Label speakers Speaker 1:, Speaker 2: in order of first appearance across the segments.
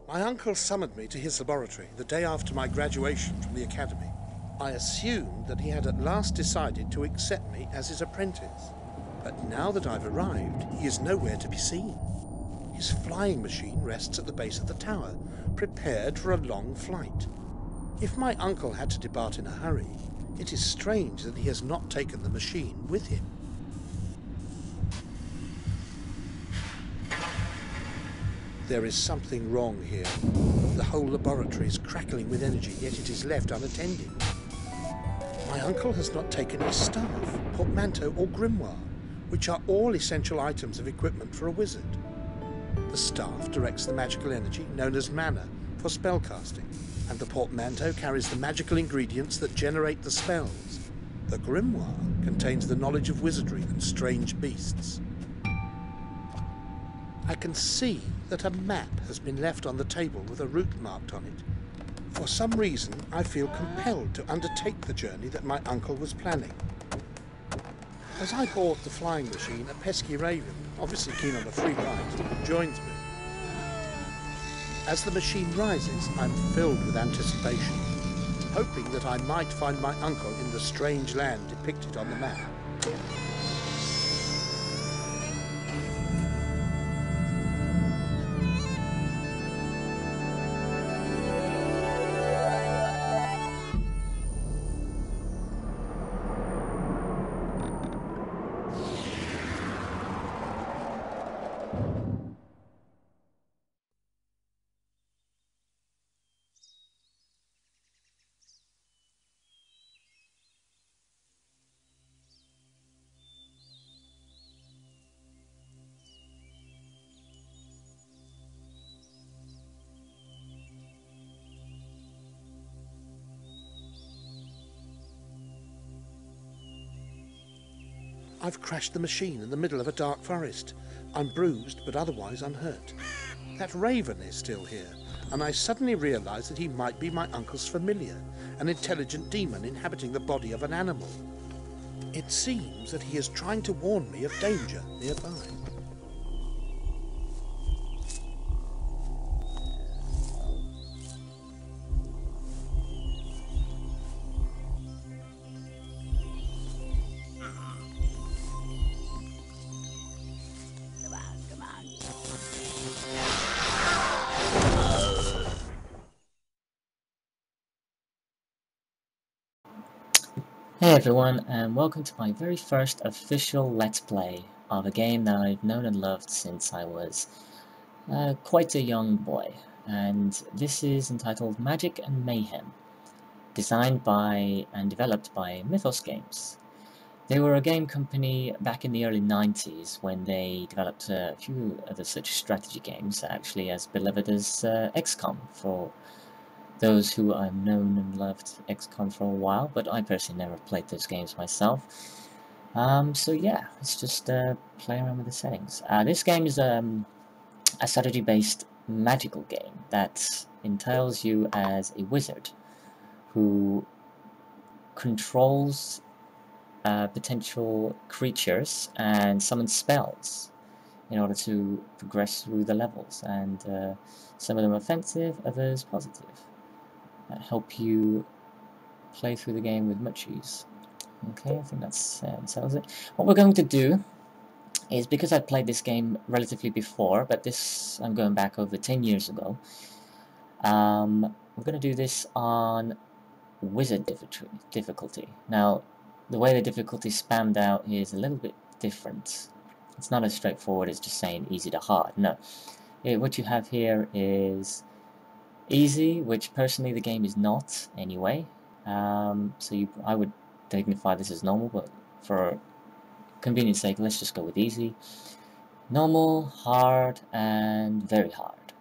Speaker 1: My uncle summoned me to his laboratory the day after my graduation from the academy. I assumed that he had at last decided to accept me as his apprentice. But now that I've arrived, he is nowhere to be seen. His flying machine rests at the base of the tower, prepared for a long flight. If my uncle had to depart in a hurry, it is strange that he has not taken the machine with him. There is something wrong here. The whole laboratory is crackling with energy, yet it is left unattended. My uncle has not taken his staff, portmanteau or grimoire, which are all essential items of equipment for a wizard. The staff directs the magical energy, known as mana, for spellcasting, and the portmanteau carries the magical ingredients that generate the spells. The grimoire contains the knowledge of wizardry and strange beasts. I can see that a map has been left on the table with a route marked on it. For some reason, I feel compelled to undertake the journey that my uncle was planning. As I board the flying machine, a pesky raven, obviously keen on a free ride, joins me. As the machine rises, I'm filled with anticipation, hoping that I might find my uncle in the strange land depicted on the map. I've crashed the machine in the middle of a dark forest. I'm bruised, but otherwise unhurt. That raven is still here, and I suddenly realise that he might be my uncle's familiar, an intelligent demon inhabiting the body of an animal. It seems that he is trying to warn me of danger nearby.
Speaker 2: Hey everyone, and welcome to my very first official Let's Play of a game that I've known and loved since I was quite a young boy. And this is entitled Magic and Mayhem, designed by and developed by Mythos Games. They were a game company back in the early 90s when they developed a few other such strategy games, actually as beloved as XCOM for those who I've known and loved XCOM for a while, but I personally never played those games myself. So yeah, let's just play around with the settings. This game is a strategy-based magical game that entails you as a wizard who controls potential creatures and summons spells in order to progress through the levels, and some of them offensive, others positive. That help you play through the game with much ease. Okay, I think that settles it. What we're going to do is, because I've played this game relatively before, but this I'm going back over 10 years ago, we're going to do this on Wizard difficulty. Now, the way the difficulty is spammed out is a little bit different. It's not as straightforward as just saying easy to hard. No, what you have here is easy, which personally the game is not anyway, so I would dignify this as normal, but for convenience sake let's just go with easy, normal, hard, and very hard.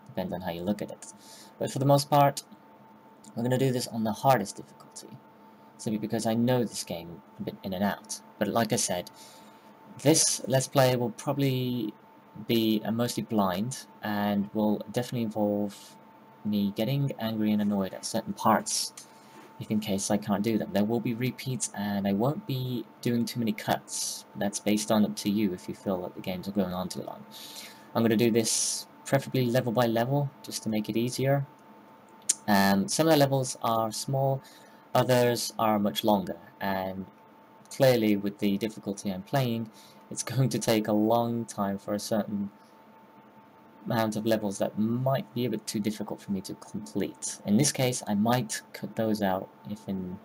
Speaker 2: Depends on how you look at it, but for the most part we're going to do this on the hardest difficulty, simply because I know this game a bit in and out. But like I said, this Let's Play will probably be mostly blind, and will definitely involve me getting angry and annoyed at certain parts, if in case I can't do them. There will be repeats, and I won't be doing too many cuts. That's based on up to you if you feel that the games are going on too long. I'm going to do this preferably level by level, just to make it easier. Some of the levels are small, others are much longer, and clearly with the difficulty I'm playing, it's going to take a long time for a certain amount of levels that might be a bit too difficult for me to complete. In this case, I might cut those out if in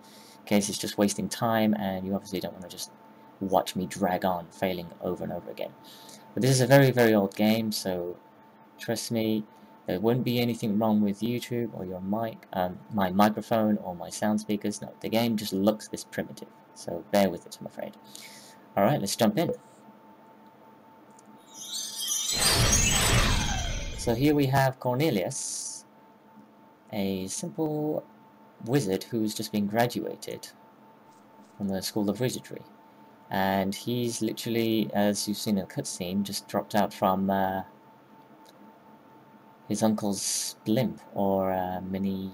Speaker 2: case it's just wasting time, and you obviously don't want to just watch me drag on, failing over and over again. But this is a very, very old game, so trust me, there wouldn't be anything wrong with YouTube or your mic, my microphone or my sound speakers. No, the game just looks this primitive, so bear with it, I'm afraid. Alright, let's jump in. So here we have Cornelius, a simple wizard who's just been graduated from the School of Wizardry. And he's literally, as you've seen in the cutscene, just dropped out from his uncle's blimp, or mini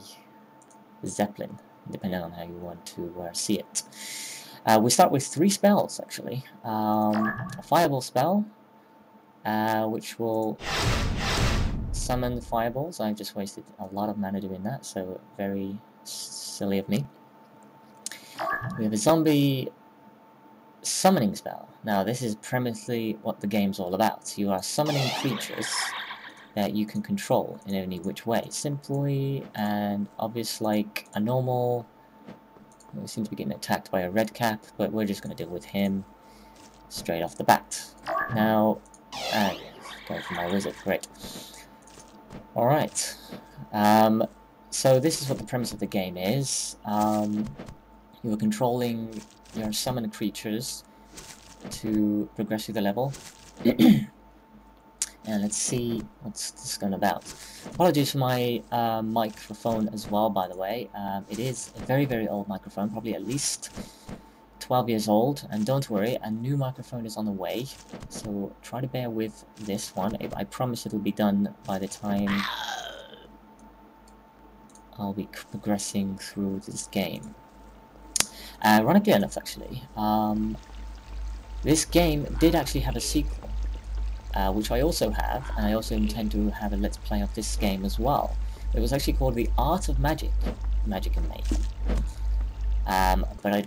Speaker 2: zeppelin, depending on how you want to see it. We start with 3 spells, actually. A fireball spell, which will summon fireballs. I've just wasted a lot of mana doing that, so very silly of me. We have a zombie summoning spell. Now this is primarily what the game's all about. You are summoning creatures that you can control in any which way. Simply and obvious like a normal. We seem to be getting attacked by a red cap, but we're just going to deal with him straight off the bat. Now, go for my wizard, great. Alright, so this is what the premise of the game is. You are controlling your summoned creatures to progress through the level. And let's see what's this going about. Apologies for my microphone as well, by the way. It is a very, very old microphone, probably at least 12 years old. And don't worry, a new microphone is on the way. So try to bear with this one. I promise it'll be done by the time I'll be progressing through this game. Ironically enough, actually, this game did actually have a sequel. Which I also have, and I also intend to have a Let's Play of this game as well. It was actually called The Art of Magic, Magic and Mayhem. But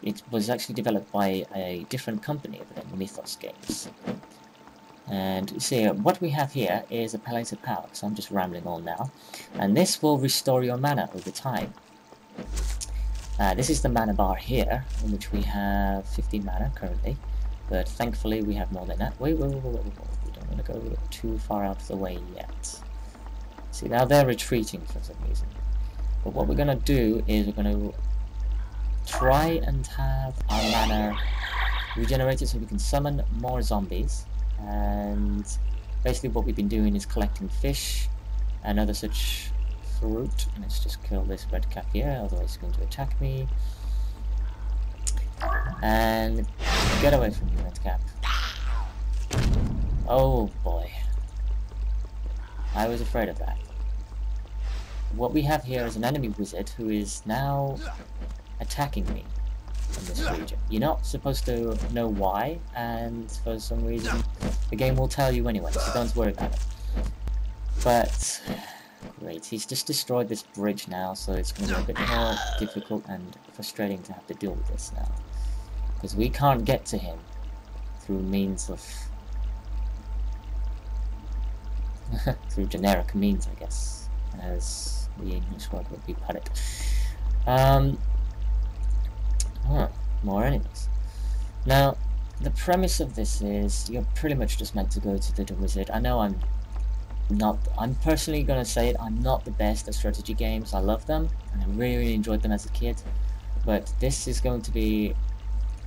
Speaker 2: it was actually developed by a different company other than Mythos Games. And you see, what we have here is a Palliative Power, so I'm just rambling on now. And this will restore your mana over time. This is the mana bar here, in which we have 15 mana currently. But thankfully we have more than that. Wait, we don't want to go too far out of the way yet. See, now they're retreating for some reason. But what we're going to do is we're going to try and have our mana regenerated so we can summon more zombies. And basically what we've been doing is collecting fish and other such fruit. And let's just kill this red cap here, otherwise it's going to attack me. And get away from me, red cap. Oh boy. I was afraid of that. What we have here is an enemy wizard who is now attacking me in this region. You're not supposed to know why, and for some reason the game will tell you anyway, so don't worry about it. But great, he's just destroyed this bridge now, so it's going to be a bit more difficult and frustrating to have to deal with this now. Because we can't get to him through means of... through generic means, I guess, as the English word would be put it. More enemies. Now, the premise of this is you're pretty much just meant to go to the wizard. I know I'm personally gonna say it, I'm not the best at strategy games. I love them, and I really, really enjoyed them as a kid. But this is going to be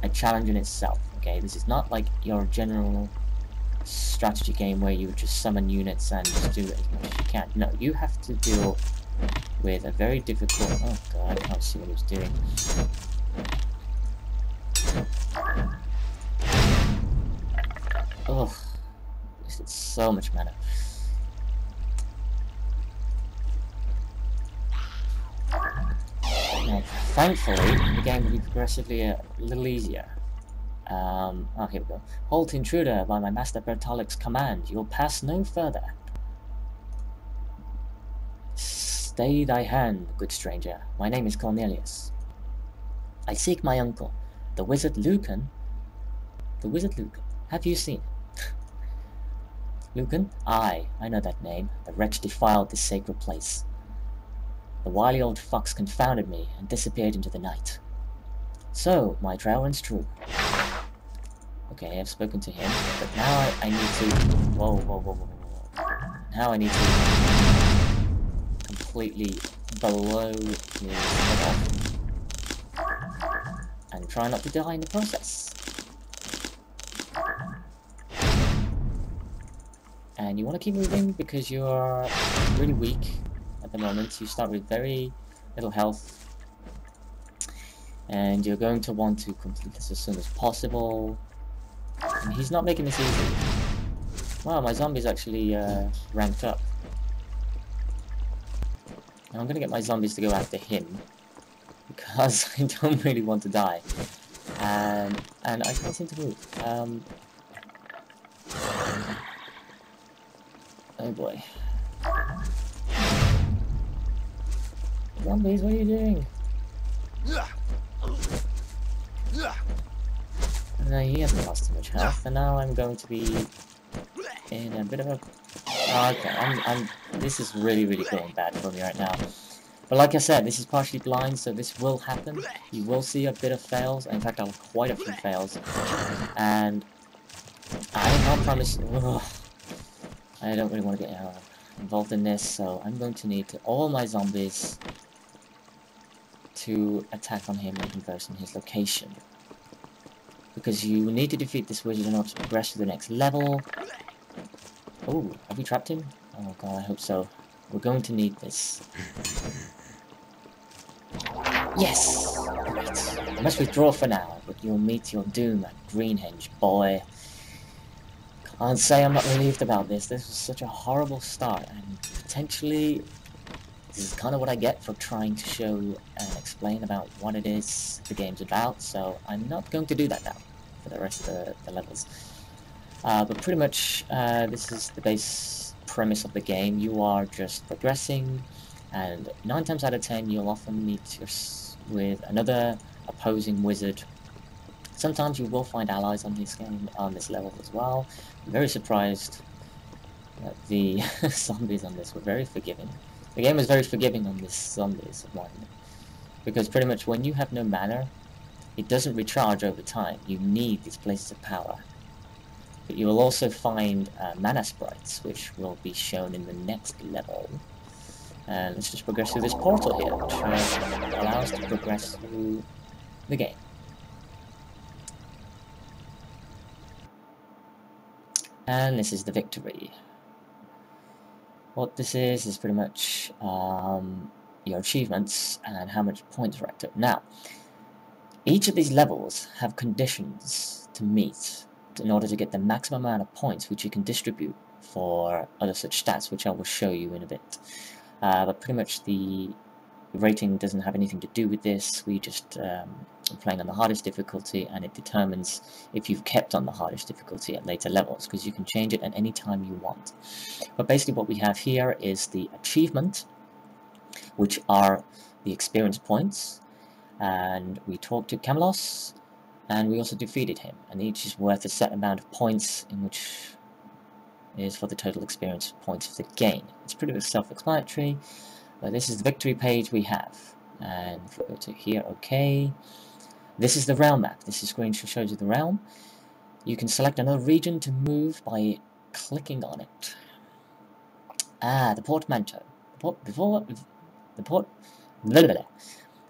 Speaker 2: a challenge in itself, okay? This is not like your general strategy game where you just summon units and just do as much as you can. No, you have to deal with a very difficult... Oh god, I can't see what he's doing. Oh, wasted so much mana. Now, thankfully, the game will be progressively a little easier. Oh, here we go. Halt, intruder, by my master Bertolic's command. You'll pass no further. Stay thy hand, good stranger. My name is Cornelius. I seek my uncle, the wizard Lucan. The wizard Lucan. Have you seen him? Lucan? Aye, I know that name. The wretch defiled this sacred place. The wily old fox confounded me and disappeared into the night. So, my trail runs true. Okay, I've spoken to him, but now I need to... Whoa, whoa, whoa, whoa, whoa. Now I need to completely blow his head off. And try not to die in the process. And you want to keep moving because you are really weak at the moment. You start with very little health. And you're going to want to complete this as soon as possible. And he's not making this easy. Wow, my zombies actually ranked up. And I'm going to get my zombies to go after him. Because I don't really want to die. And I can't seem to move. Oh boy. Zombies, what are you doing? No, he hasn't lost too much health, and now I'm going to be in a bit of a... Oh, okay, this is really going bad for me right now. But like I said, this is partially blind, so this will happen. You will see a bit of fails. In fact, I have quite a few fails. And I can't promise... Ugh, I don't really want to get involved in this, so I'm going to need all my zombies to attack on him and converse on his location. Because you need to defeat this wizard in order to progress to the next level. Oh, have we trapped him? Oh god, I hope so. We're going to need this. Yes! Great. I must withdraw for now, but you'll meet your doom at Greenhenge, boy. Can't say I'm not relieved about this. This was such a horrible start, and potentially this is kind of what I get for trying to show and explain about what it is the game's about, so I'm not going to do that now for the rest of the levels. But pretty much this is the base premise of the game. You are just progressing, and 9 times out of 10 you'll often meet with another opposing wizard. Sometimes you will find allies on this game, on this level as well. I'm very surprised that the zombies on this were very forgiving. The game is very forgiving on this zombies one, because pretty much when you have no mana, it doesn't recharge over time. You need these places of power. But you will also find mana sprites, which will be shown in the next level. And let's just progress through this portal here, which allows us to progress through the game. And this is the victory. What this is pretty much your achievements and how much points racked up. Now, each of these levels have conditions to meet in order to get the maximum amount of points, which you can distribute for other such stats, which I will show you in a bit. But pretty much the rating doesn't have anything to do with this. We just playing on the hardest difficulty, and it determines if you've kept on the hardest difficulty at later levels, because you can change it at any time you want. But basically what we have here is the achievement, which are the experience points, and we talked to Camelos, and we also defeated him, and each is worth a set amount of points, in which is for the total experience points of the game. It's pretty much self-explanatory, but this is the victory page we have. And if we go to here, okay, this is the realm map. This screen shows you the realm. You can select another region to move by clicking on it. The portmanteau.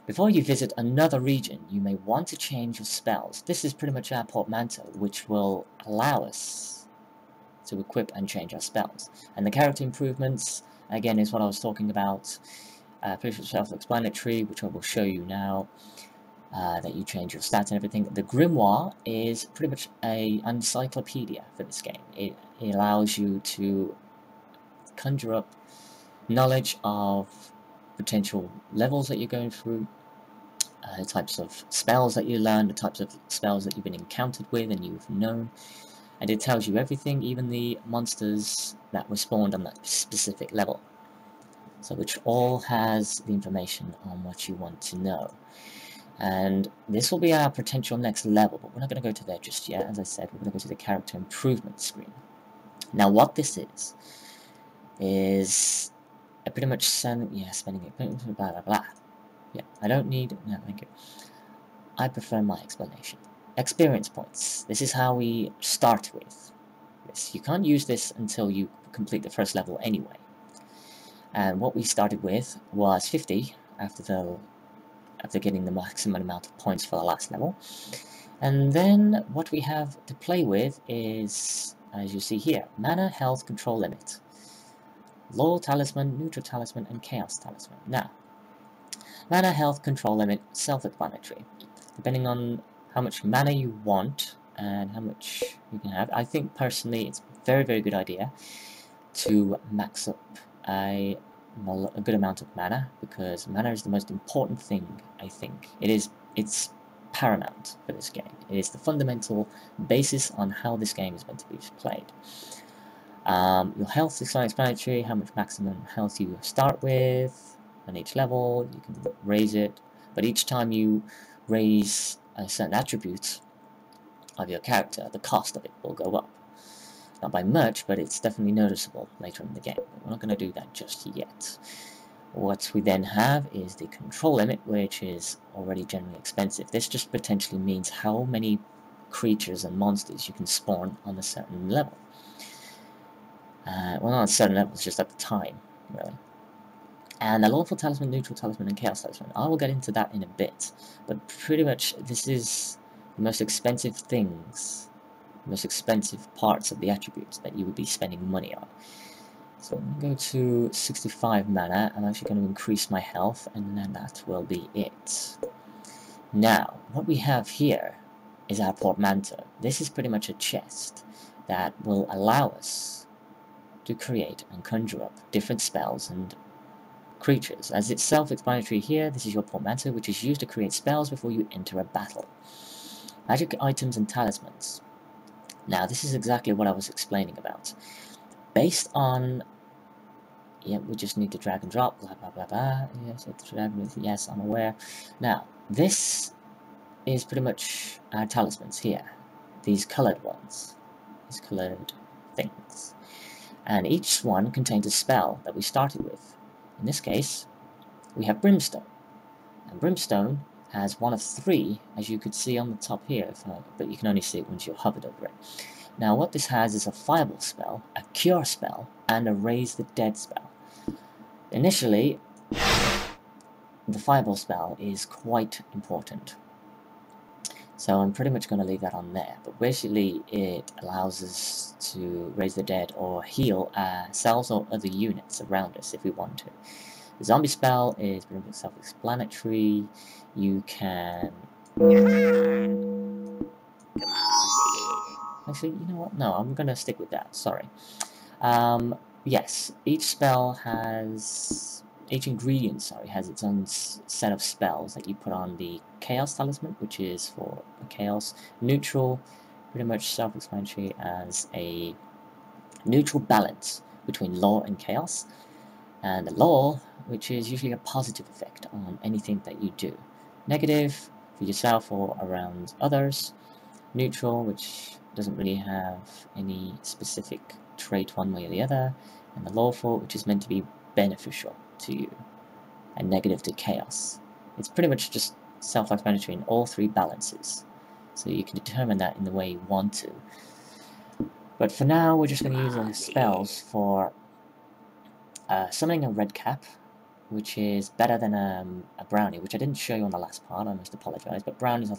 Speaker 2: Before you visit another region, you may want to change your spells. This is pretty much our portmanteau, which will allow us to equip and change our spells. And the character improvements, again, is what I was talking about. Pretty much self-explanatory, which I will show you now. That you change your stats and everything. The grimoire is pretty much an encyclopedia for this game. It allows you to conjure up knowledge of potential levels that you're going through, the types of spells that you learn, the types of spells that you've been encountered with and you've known, and it tells you everything, even the monsters that were spawned on that specific level. So which all has the information on what you want to know. And this will be our potential next level, but we're not going to go to there just yet. As I said, we're going to go to the character improvement screen. Now what this is pretty much spending it, blah blah blah. Yeah, I don't need, no thank you. I prefer my explanation. Experience points. This is how we start with this. You can't use this until you complete the first level anyway. And what we started with was 50 after getting the maximum amount of points for the last level. And then what we have to play with is, as you see here, mana, health, control limit, Law Talisman, Neutral Talisman, and Chaos Talisman. Now, mana, health, control limit, self-explanatory. Depending on how much mana you want and how much you can have, I think personally it's a very, very good idea to max up a good amount of mana, because mana is the most important thing, I think. It's paramount for this game. It is the fundamental basis on how this game is meant to be played. Your health is self-explanatory, how much maximum health you start with on each level. You can raise it, but each time you raise a certain attribute of your character, the cost of it will go up. Not by much, but it's definitely noticeable later in the game. But we're not going to do that just yet. What we then have is the control limit, which is already generally expensive. This just potentially means how many creatures and monsters you can spawn on a certain level. Well, not at certain levels, just at the time, really. And the Lawful Talisman, Neutral Talisman, and Chaos Talisman. I will get into that in a bit, but pretty much this is the most expensive things, the most expensive parts of the attributes that you would be spending money on. So I'm going to go to 65 mana. I'm actually going to increase my health, and then that will be it. Now, what we have here is our portmanteau. This is pretty much a chest that will allow us to create and conjure up different spells and creatures. As it's self-explanatory here, this is your portmanteau, which is used to create spells before you enter a battle. Magic items and talismans. Now, this is exactly what I was explaining about. Based on... yeah, we just need to drag and drop, blah blah blah blah. Yes, I'm aware. Now, this is pretty much our talismans here. These coloured ones. These coloured things. And each one contains a spell that we started with. In this case, we have Brimstone. And Brimstone has one of 3, as you could see on the top here, but you can only see it once you're hovered over it. Now what this has is a Fireball spell, a Cure spell, and a Raise the Dead spell. Initially, the Fireball spell is quite important. So I'm pretty much going to leave that on there, but basically it allows us to raise the dead or heal ourselves or other units around us if we want to. The zombie spell is pretty much self-explanatory. You can... actually, you know what? No, I'm going to stick with that, sorry. Yes, each spell has... each ingredient, sorry, has its own set of spells that you put on the Chaos Talisman, which is for Chaos. Neutral, pretty much self-explanatory as a neutral balance between Law and Chaos. And the Law, which is usually a positive effect on anything that you do. Negative, for yourself or around others. Neutral, which doesn't really have any specific trait one way or the other. And the Lawful, which is meant to be beneficial to you, and negative to chaos. It's pretty much just self-explanatory in all 3 balances, so you can determine that in the way you want to. But for now, we're just going to use all the spells for summoning a red cap, which is better than a brownie, which I didn't show you on the last part, I must apologize, but brownies are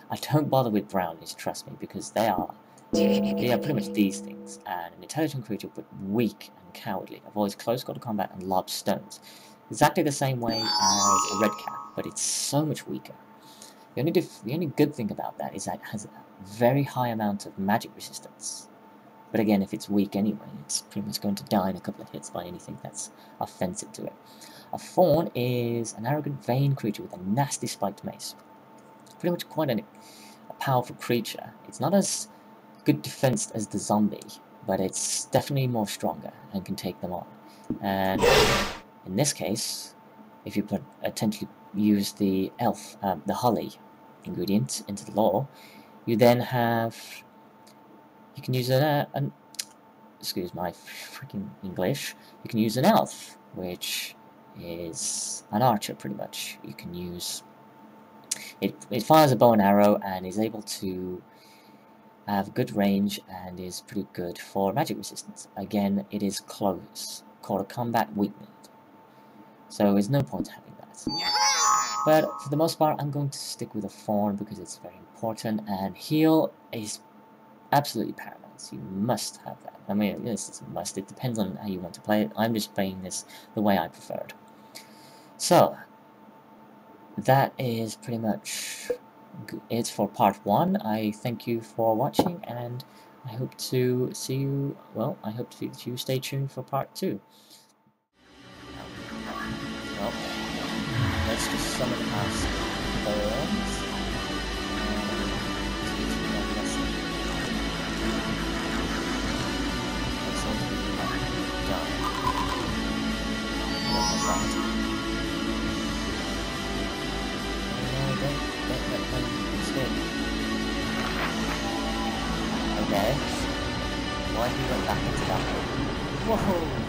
Speaker 2: I don't bother with brownies, trust me, because they are pretty much these things. And an intelligent creature, but weak and cowardly, avoids close quarter combat and lobs stones. Exactly the same way as a red cap, but it's so much weaker. The only good thing about that is that it has a very high amount of magic resistance. But again, if it's weak anyway, it's pretty much going to die in a couple of hits by anything that's offensive to it. A fawn is an arrogant, vain creature with a nasty spiked mace. Pretty much quite a powerful creature. It's not as good defense as the zombie, but it's definitely more stronger and can take them on. And In this case, if you attempt to use the the holly ingredient into the law, you then have, you can use excuse my freaking English, you can use an elf, which is an archer pretty much. You can use, it fires a bow and arrow and is able to have good range and is pretty good for magic resistance. Again, it is close, called a combat weakness, so there's no point having that. But for the most part, I'm going to stick with a thorn because it's very important, and heal is absolutely paramount. You must have that. I mean, this is a must. It depends on how you want to play it. I'm just playing this the way I preferred. So that is pretty much it for part 1. I thank you for watching, and I hope to see you, well, I hope that you stay tuned for part 2. Well, let's just summon our spawns. Okay. Why he went back into that? Whoa!